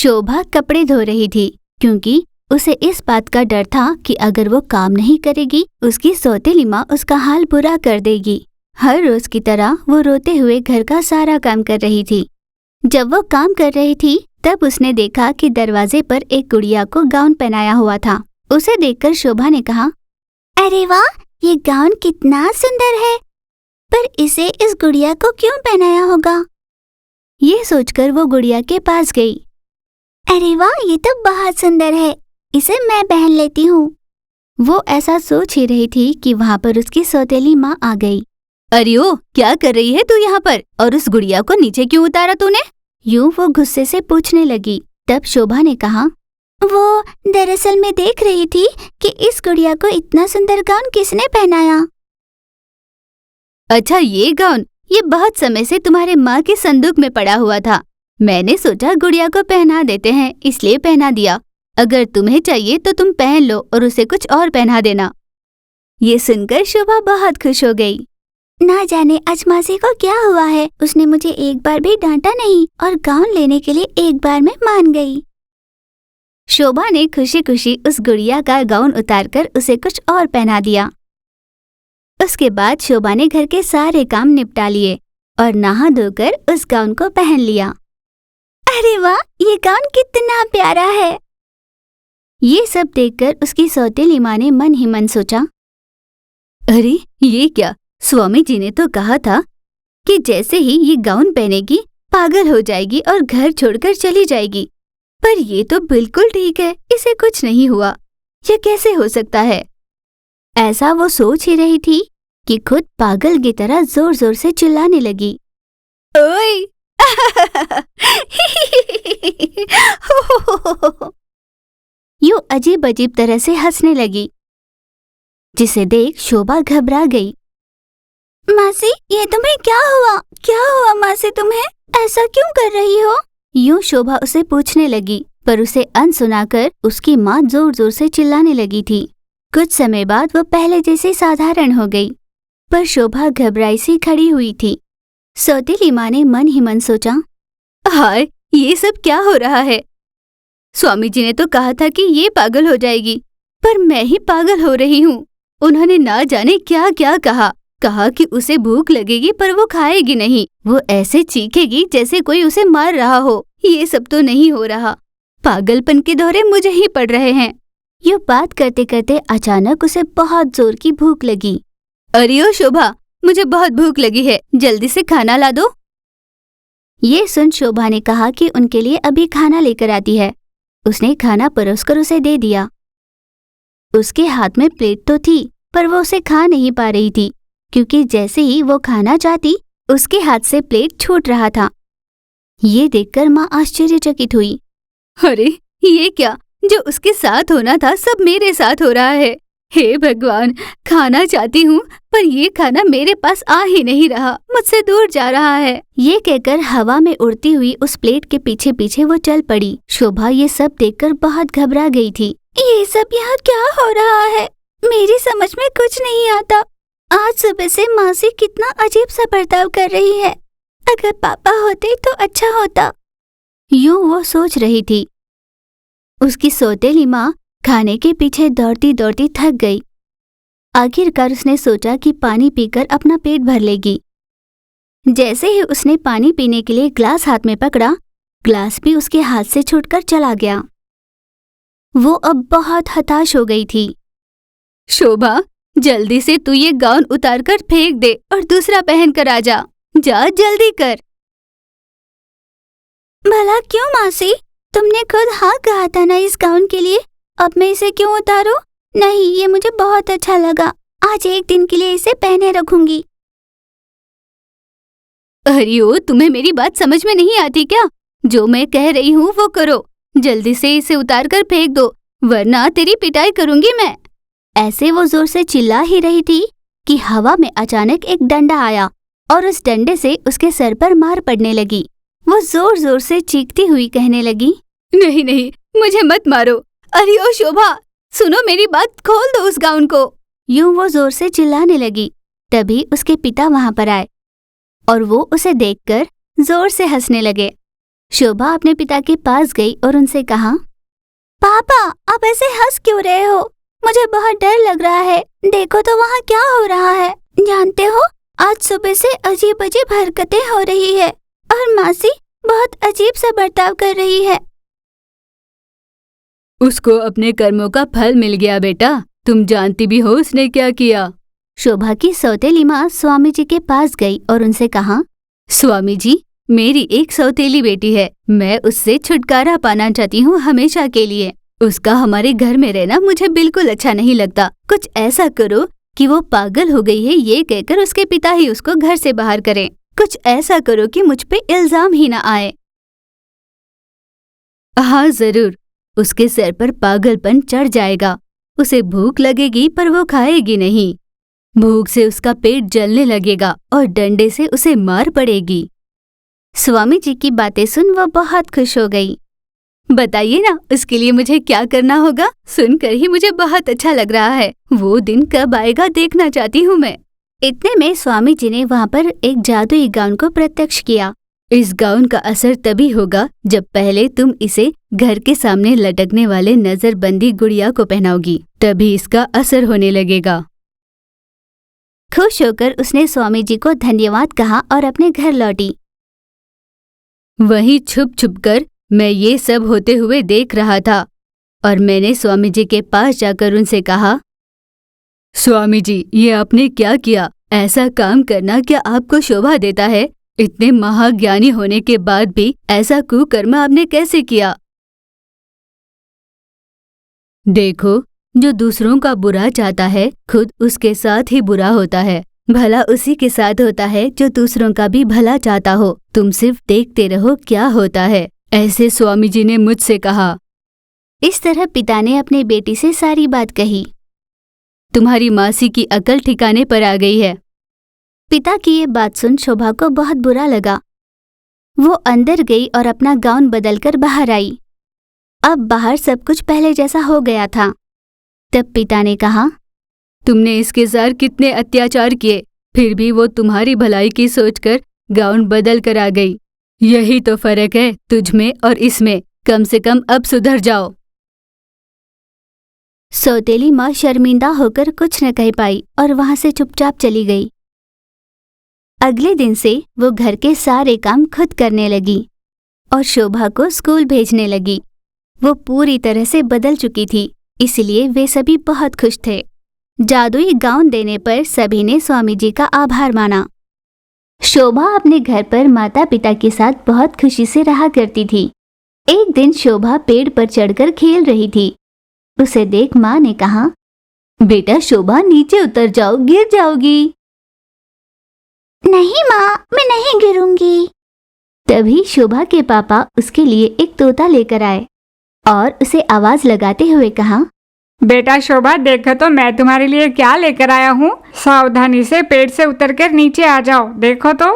शोभा कपड़े धो रही थी क्योंकि उसे इस बात का डर था कि अगर वो काम नहीं करेगी उसकी सौतेली माँ उसका हाल बुरा कर देगी। हर रोज की तरह वो रोते हुए घर का सारा काम कर रही थी। जब वो काम कर रही थी तब उसने देखा कि दरवाजे पर एक गुड़िया को गाउन पहनाया हुआ था। उसे देखकर शोभा ने कहा, अरे वाह, ये गाउन कितना सुंदर है, पर इसे इस गुड़िया को क्यों पहनाया होगा? ये सोचकर वो गुड़िया के पास गई। अरे वाह, ये तो बहुत सुंदर है, इसे मैं पहन लेती हूँ। वो ऐसा सोच ही रही थी कि वहाँ पर उसकी सौतेली माँ आ गई। अरे ओ, क्या कर रही है तू यहाँ पर, और उस गुड़िया को नीचे क्यों उतारा तूने? यूं वो गुस्से से पूछने लगी। तब शोभा ने कहा, वो दरअसल मैं देख रही थी कि इस गुड़िया को इतना सुंदर गाउन किसने पहनाया। अच्छा, ये गाउन ये बहुत समय से तुम्हारे माँ के संदूक में पड़ा हुआ था। मैंने सोचा गुड़िया को पहना देते हैं, इसलिए पहना दिया। अगर तुम्हें चाहिए तो तुम पहन लो और उसे कुछ और पहना देना। ये सुनकर शोभा बहुत खुश हो गई। ना जाने आज मासी को क्या हुआ है, उसने मुझे एक बार भी डांटा नहीं और गाउन लेने के लिए एक बार में मान गई। शोभा ने खुशी खुशी उस गुड़िया का गाउन उतारकर उसे कुछ और पहना दिया। उसके बाद शोभा ने घर के सारे काम निपटा लिए और नहा धोकर उस गाउन को पहन लिया। अरे वाह, ये गाउन कितना प्यारा है। ये सब देखकर उसकी सौतेली माँ ने मन ही मन सोचा, अरे ये क्या, स्वामी जी ने तो कहा था कि जैसे ही ये गाउन पहनेगी पागल हो जाएगी और घर छोड़कर चली जाएगी, पर ये तो बिल्कुल ठीक है, इसे कुछ नहीं हुआ। यह कैसे हो सकता है? ऐसा वो सोच ही रही थी कि खुद पागल की तरह जोर जोर से चिल्लाने लगी। ओए! यूं अजीब अजीब तरह से हंसने लगी, जिसे देख शोभा घबरा गई। मासी, ये तुम्हें क्या हुआ? क्या हुआ मासी, तुम्हें ऐसा क्यों कर रही हो? यूं शोभा उसे पूछने लगी, पर उसे अनसुनाकर उसकी माँ जोर जोर से चिल्लाने लगी थी। कुछ समय बाद वो पहले जैसी साधारण हो गई, पर शोभा घबराई सी खड़ी हुई थी। सौतेली माँ ने मन ही मन सोचा, हाय, ये सब क्या हो रहा है? स्वामी जी ने तो कहा था कि ये पागल हो जाएगी, पर मैं ही पागल हो रही हूँ। उन्होंने ना जाने क्या क्या कहा कि उसे भूख लगेगी पर वो खाएगी नहीं, वो ऐसे चीखेगी जैसे कोई उसे मार रहा हो। ये सब तो नहीं हो रहा, पागलपन के दौरे मुझे ही पड़ रहे हैं। ये बात करते करते अचानक उसे बहुत जोर की भूख लगी। अरे ओ शोभा, मुझे बहुत भूख लगी है, जल्दी से खाना ला दो। ये सुन शोभा ने कहा कि उनके लिए अभी खाना लेकर आती है। उसने खाना परोसकर उसे दे दिया। उसके हाथ में प्लेट तो थी, पर वो उसे खा नहीं पा रही थी, क्योंकि जैसे ही वो खाना चाहती उसके हाथ से प्लेट छूट रहा था। ये देखकर माँ आश्चर्यचकित हुई। अरे ये क्या, जो उसके साथ होना था सब मेरे साथ हो रहा है। हे भगवान, खाना चाहती हूँ पर ये खाना मेरे पास आ ही नहीं रहा, मुझसे दूर जा रहा है। ये कहकर हवा में उड़ती हुई उस प्लेट के पीछे पीछे वो चल पड़ी। शोभा ये सब देखकर बहुत घबरा गई थी। ये सब यहाँ क्या हो रहा है? मेरी समझ में कुछ नहीं आता। आज सुबह से मासी कितना अजीब सा बर्ताव कर रही है। अगर पापा होते तो अच्छा होता। यूं वो सोच रही थी। उसकी सौतेली माँ खाने के पीछे दौड़ती दौड़ती थक गई। आखिरकार उसने सोचा कि पानी पीकर अपना पेट भर लेगी। जैसे ही उसने पानी पीने के लिए ग्लास हाथ में पकड़ा, ग्लास भी उसके हाथ से छूटकर चला गया। वो अब बहुत हताश हो गई थी। शोभा, जल्दी से तू ये गाउन उतारकर फेंक दे और दूसरा पहन कर आ जा। जा जल्दी कर। भला क्यों मासी? तुमने खुद हाँ कहा था ना इस गाउन के लिए, अब मैं इसे क्यों उतारूं? नहीं, ये मुझे बहुत अच्छा लगा। आज एक दिन के लिए इसे पहने रखूंगी। अरे ओ, तुम्हें मेरी बात समझ में नहीं आती क्या? जो मैं कह रही हूँ वो करो। जल्दी से इसे उतार कर फेंक दो, वरना तेरी पिटाई करूंगी मैं। ऐसे वो जोर से चिल्ला ही रही थी कि हवा में अचानक एक डंडा आया और उस डंडे से उसके सर पर मार पड़ने लगी। वो जोर जोर से चीखती हुई कहने लगी, नहीं नहीं, मुझे मत मारो। अरे ओ शोभा, सुनो मेरी बात, खोल दो उस गाउन को। यूं वो जोर से चिल्लाने लगी। तभी उसके पिता वहां पर आए और वो उसे देखकर जोर से हंसने लगे। शोभा अपने पिता के पास गई और उनसे कहा, पापा आप ऐसे हंस क्यों रहे हो? मुझे बहुत डर लग रहा है। देखो तो वहाँ क्या हो रहा है। जानते हो, आज सुबह से अजीब अजीब हरकतें हो रही है और मासी बहुत अजीब सा बर्ताव कर रही है। उसको अपने कर्मों का फल मिल गया बेटा। तुम जानती भी हो उसने क्या किया। शोभा की सौतेली माँ स्वामी जी के पास गई और उनसे कहा, स्वामी जी, मेरी एक सौतेली बेटी है। मैं उससे छुटकारा पाना चाहती हूँ हमेशा के लिए। उसका हमारे घर में रहना मुझे बिल्कुल अच्छा नहीं लगता। कुछ ऐसा करो कि वो पागल हो गई है ये कहकर उसके पिता ही उसको घर से बाहर करें। कुछ ऐसा करो कि मुझ पे इल्जाम ही ना आए। हाँ जरूर, उसके सर पर पागलपन चढ़ जाएगा। उसे भूख लगेगी पर वो खाएगी नहीं। भूख से उसका पेट जलने लगेगा और डंडे से उसे मार पड़ेगी। स्वामी जी की बातें सुन वो बहुत खुश हो गई। बताइए ना, उसके लिए मुझे क्या करना होगा? सुनकर ही मुझे बहुत अच्छा लग रहा है। वो दिन कब आएगा देखना चाहती हूँ मैं। इतने में स्वामी जी ने वहाँ पर एक जादुई गाउन को प्रत्यक्ष किया। इस गाउन का असर तभी होगा जब पहले तुम इसे घर के सामने लटकने वाले नजरबंदी गुड़िया को पहनाओगी, तभी इसका असर होने लगेगा। खुश होकर उसने स्वामी जी को धन्यवाद कहा और अपने घर लौटी। वहीं छुप छुप कर मैं ये सब होते हुए देख रहा था और मैंने स्वामी जी के पास जाकर उनसे कहा, स्वामी जी, ये आपने क्या किया? ऐसा काम करना क्या आपको शोभा देता है? इतने महाज्ञानी होने के बाद भी ऐसा कुकर्म आपने कैसे किया? देखो, जो दूसरों का बुरा चाहता है खुद उसके साथ ही बुरा होता है। भला उसी के साथ होता है जो दूसरों का भी भला चाहता हो। तुम सिर्फ देखते रहो क्या होता है, ऐसे स्वामी जी ने मुझसे कहा। इस तरह पिता ने अपनी बेटी से सारी बात कही। तुम्हारी मासी की अकल ठिकाने पर आ गई है। पिता की ये बात सुन शोभा को बहुत बुरा लगा। वो अंदर गई और अपना गाउन बदलकर बाहर आई। अब बाहर सब कुछ पहले जैसा हो गया था। तब पिता ने कहा, तुमने इसके साथ कितने अत्याचार किए, फिर भी वो तुम्हारी भलाई की सोचकर गाउन बदल कर आ गई। यही तो फर्क है तुझ में और इसमें। कम से कम अब सुधर जाओ। सौतेली माँ शर्मिंदा होकर कुछ न कह पाई और वहां से चुपचाप चली गई। अगले दिन से वो घर के सारे काम खुद करने लगी और शोभा को स्कूल भेजने लगी। वो पूरी तरह से बदल चुकी थी, इसलिए वे सभी बहुत खुश थे। जादुई गाउन देने पर सभी ने स्वामी जी का आभार माना। शोभा अपने घर पर माता पिता के साथ बहुत खुशी से रहा करती थी। एक दिन शोभा पेड़ पर चढ़कर खेल रही थी। उसे देख माँ ने कहा, बेटा शोभा नीचे उतर जाओ, गिर जाओगी। नहीं माँ, मैं नहीं गिरूंगी। तभी शोभा के पापा उसके लिए एक तोता लेकर आए और उसे आवाज लगाते हुए कहा, बेटा शोभा, देखो तो मैं तुम्हारे लिए क्या लेकर आया हूँ। सावधानी से पेड़ से उतरकर नीचे आ जाओ, देखो तो।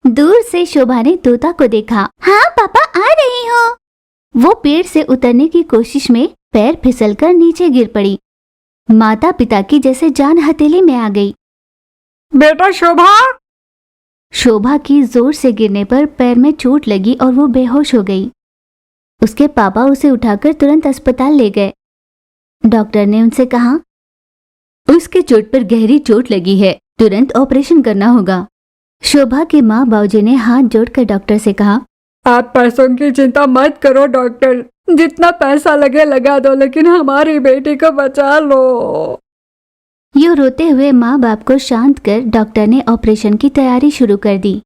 दूर से शोभा ने तोता को देखा। हाँ पापा, आ रही हूँ। वो पेड़ से उतरने की कोशिश में पैर फिसलकर नीचे गिर पड़ी। माता पिता की जैसे जान हथेली में आ गई। बेटा शोभा। शोभा की जोर से गिरने पर पैर में चोट लगी और वो बेहोश हो गई। उसके पापा उसे उठाकर तुरंत अस्पताल ले गए। डॉक्टर ने उनसे कहा, उसके चोट पर गहरी चोट लगी है, तुरंत ऑपरेशन करना होगा। शोभा के माँ बाबूजी ने हाथ जोड़कर डॉक्टर से कहा, आप पैसों की चिंता मत करो डॉक्टर, जितना पैसा लगे लगा दो, लेकिन हमारी बेटी को बचा लो। यूं रोते हुए माँ बाप को शांत कर डॉक्टर ने ऑपरेशन की तैयारी शुरू कर दी।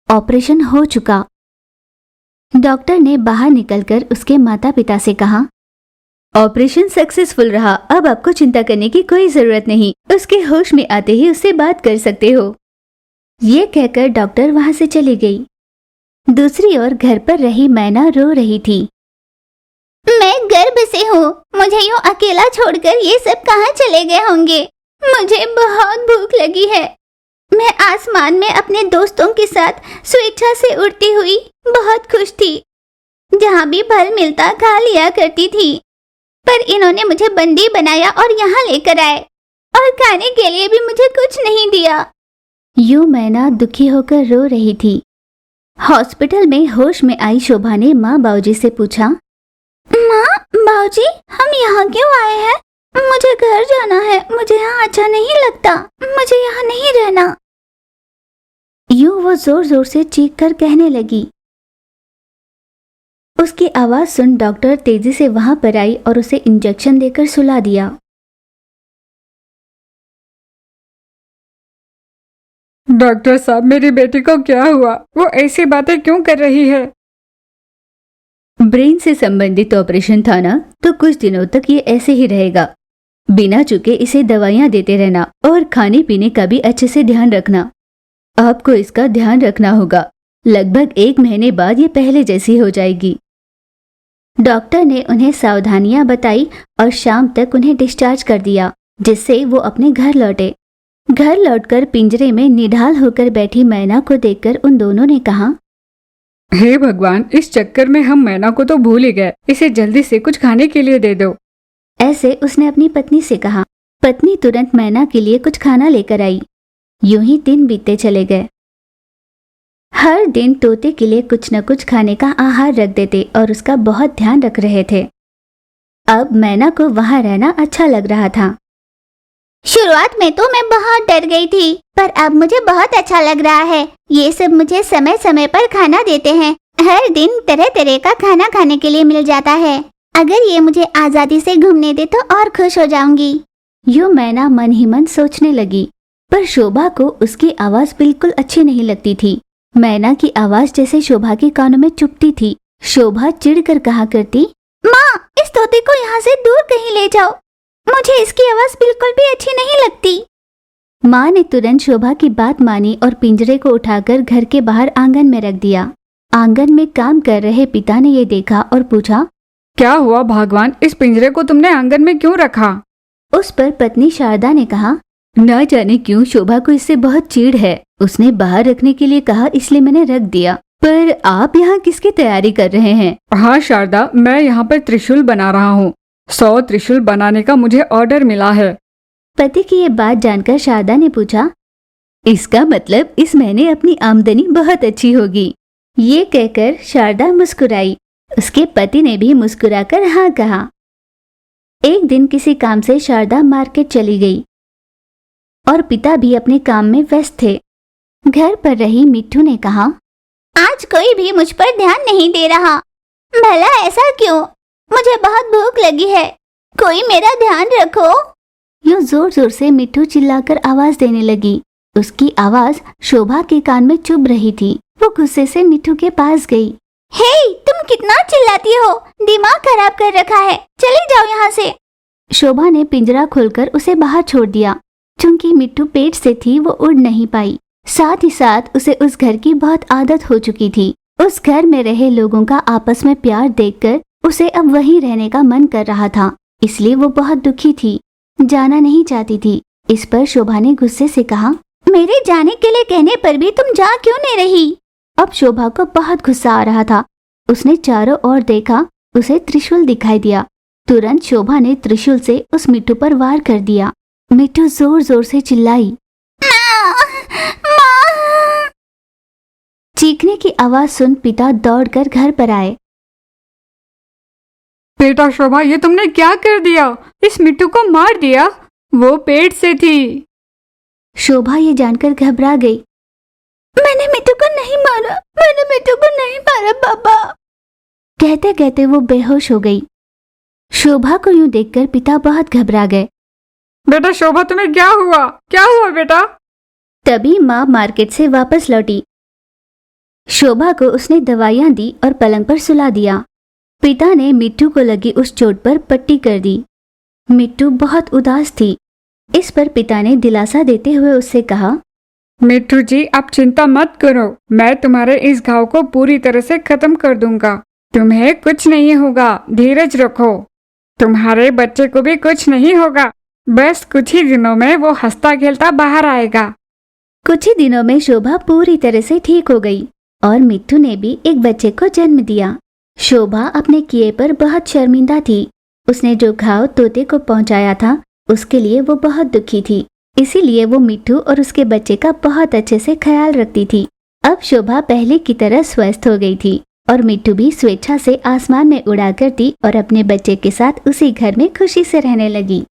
ऑपरेशन हो चुका। डॉक्टर ने बाहर निकलकर उसके माता पिता से कहा, ऑपरेशन सक्सेसफुल रहा, अब आपको चिंता करने की कोई जरूरत नहीं। उसके होश में आते ही उससे बात कर सकते हो। ये कहकर डॉक्टर वहां से चली गई। दूसरी ओर घर पर रही मैना रो रही थी। मैं गर्भ से हूँ, मुझे यूं अकेला छोड़कर ये सब कहाँ चले गए होंगे। मुझे बहुत भूख लगी है। मैं आसमान में अपने दोस्तों के साथ स्वेच्छा से उड़ती हुई बहुत खुश थी। जहाँ भी फल मिलता खा लिया करती थी, पर इन्होंने मुझे बंदी बनाया और यहाँ लेकर आए और खाने के लिए भी मुझे कुछ नहीं दिया। यूं मैना दुखी होकर रो रही थी। हॉस्पिटल में होश में आई शोभा ने माँ बाऊजी से पूछा, माँ बाऊजी, हम यहाँ क्यों आए हैं? मुझे घर जाना है, मुझे यहाँ अच्छा नहीं लगता, मुझे यहाँ नहीं रहना। यूं वो जोर जोर से चीख कर कहने लगी। उसकी आवाज सुन डॉक्टर तेजी से वहां पर आई और उसे इंजेक्शन देकर सुला दिया। डॉक्टर साहब, मेरी बेटी को क्या हुआ? वो ऐसी बातें क्यों कर रही है? ब्रेन से संबंधित ऑपरेशन था ना, तो कुछ दिनों तक ये ऐसे ही रहेगा। बिना चुके इसे दवाइयाँ देते रहना और खाने पीने का भी अच्छे से ध्यान रखना। आपको इसका ध्यान रखना होगा। लगभग 1 महीने बाद ये पहले जैसी हो जाएगी। डॉक्टर ने उन्हें सावधानियां बताई और शाम तक उन्हें डिस्चार्ज कर दिया, जिससे वो अपने घर लौटे। घर लौटकर पिंजरे में निढाल होकर बैठी मैना को देखकर उन दोनों ने कहा, हे भगवान, इस चक्कर में हम मैना को तो भूल ही गए। इसे जल्दी से कुछ खाने के लिए दे दो। ऐसे उसने अपनी पत्नी से कहा। पत्नी तुरंत मैना के लिए कुछ खाना लेकर आई। यूं ही दिन बीतते चले गए। हर दिन तोते के लिए कुछ न कुछ खाने का आहार रख देते और उसका बहुत ध्यान रख रहे थे। अब मैना को वहां रहना अच्छा लग रहा था। शुरुआत में तो मैं बहुत डर गई थी, पर अब मुझे बहुत अच्छा लग रहा है। ये सब मुझे समय समय पर खाना देते हैं। हर दिन तरह तरह का खाना खाने के लिए मिल जाता है। अगर ये मुझे आजादी से घूमने दे तो और खुश हो जाऊंगी। यूं मैना मन ही मन सोचने लगी, पर शोभा को उसकी आवाज बिल्कुल अच्छी नहीं लगती थी। मैना की आवाज जैसे शोभा के कानों में चुभती थी। शोभा चिढ़कर कहा करती, माँ, इस तोते को यहाँ से दूर कहीं ले जाओ, मुझे इसकी आवाज बिल्कुल भी अच्छी नहीं लगती। माँ ने तुरंत शोभा की बात मानी और पिंजरे को उठाकर घर के बाहर आंगन में रख दिया। आंगन में काम कर रहे पिता ने ये देखा और पूछा, क्या हुआ भगवान, इस पिंजरे को तुमने आंगन में क्यों रखा? उस पर पत्नी शारदा ने कहा, ना जाने क्यों शोभा को इससे बहुत चिढ़ है। उसने बाहर रखने के लिए कहा, इसलिए मैंने रख दिया। पर आप यहाँ किसकी तैयारी कर रहे हैं? हाँ शारदा, मैं यहाँ पर त्रिशूल बना रहा हूँ। 100 त्रिशूल बनाने का मुझे ऑर्डर मिला है। पति की ये बात जानकर शारदा ने पूछा, इसका मतलब इस महीने अपनी आमदनी बहुत अच्छी होगी। ये कहकर शारदा मुस्कुराई। उसके पति ने भी मुस्कुराकर हाँ कहा। एक दिन किसी काम से शारदा मार्केट चली गई और पिता भी अपने काम में व्यस्त थे। घर पर रही मिट्ठू ने कहा, आज कोई भी मुझ पर ध्यान नहीं दे रहा। भला ऐसा क्यों? मुझे बहुत भूख लगी है, कोई मेरा ध्यान रखो। यूं जोर जोर से मिट्ठू चिल्लाकर आवाज देने लगी। उसकी आवाज शोभा के कान में चुभ रही थी। वो गुस्से से मिट्ठू के पास गई। हे, तुम कितना चिल्लाती हो? दिमाग खराब कर रखा है, चली जाओ यहाँ से। शोभा ने पिंजरा खोलकर उसे बाहर छोड़ दिया। चूंकि मिट्ठू पेट से थी, वो उड़ नहीं पाई। साथ ही साथ उसे उस घर की बहुत आदत हो चुकी थी। उस घर में रहे लोगों का आपस में प्यार देखकर उसे अब वहीं रहने का मन कर रहा था। इसलिए वो बहुत दुखी थी, जाना नहीं चाहती थी। इस पर शोभा ने गुस्से से कहा, मेरे जाने के लिए कहने पर भी तुम जा क्यों नहीं रही? अब शोभा को बहुत गुस्सा आ रहा था। उसने चारों ओर देखा, उसे त्रिशूल दिखाई दिया। तुरंत शोभा ने त्रिशूल से उस मिट्ठू पर वार कर दिया। मिट्ठू जोर जोर से चिल्लाई, माँ! चीखने की आवाज सुन पिता दौड़कर घर पर आए। बेटा शोभा, ये तुमने क्या कर दिया? इस मिट्टू को मार दिया? वो पेट से थी। शोभा ये जानकर घबरा गई। मैंने मिट्टू को नहीं मारा, मैंने मिट्टू को नहीं मारा पापा। कहते कहते वो बेहोश हो गई। शोभा को यूं देखकर पिता बहुत घबरा गए। बेटा शोभा, तुम्हें क्या हुआ? क्या हुआ बेटा? तभी माँ मार्केट से वापस लौटी। शोभा को उसने दवाइयाँ दी और पलंग पर सुला दिया। पिता ने मिट्टू को लगी उस चोट पर पट्टी कर दी। मिट्टू बहुत उदास थी। इस पर पिता ने दिलासा देते हुए उससे कहा, मिट्टू जी, आप चिंता मत करो, मैं तुम्हारे इस घाव को पूरी तरह से खत्म कर दूंगा। तुम्हें कुछ नहीं होगा, धीरज रखो। तुम्हारे बच्चे को भी कुछ नहीं होगा। बस कुछ ही दिनों में वो हंसता खेलता बाहर आएगा। कुछ ही दिनों में शोभा पूरी तरह से ठीक हो गई और मिट्टू ने भी एक बच्चे को जन्म दिया। शोभा अपने किए पर बहुत शर्मिंदा थी। उसने जो घाव तोते को पहुंचाया था, उसके लिए वो बहुत दुखी थी। इसीलिए वो मिट्टू और उसके बच्चे का बहुत अच्छे से ख्याल रखती थी। अब शोभा पहले की तरह स्वस्थ हो गई थी और मिट्टू भी स्वेच्छा से आसमान में उड़ा करती और अपने बच्चे के साथ उसी घर में खुशी से रहने लगी।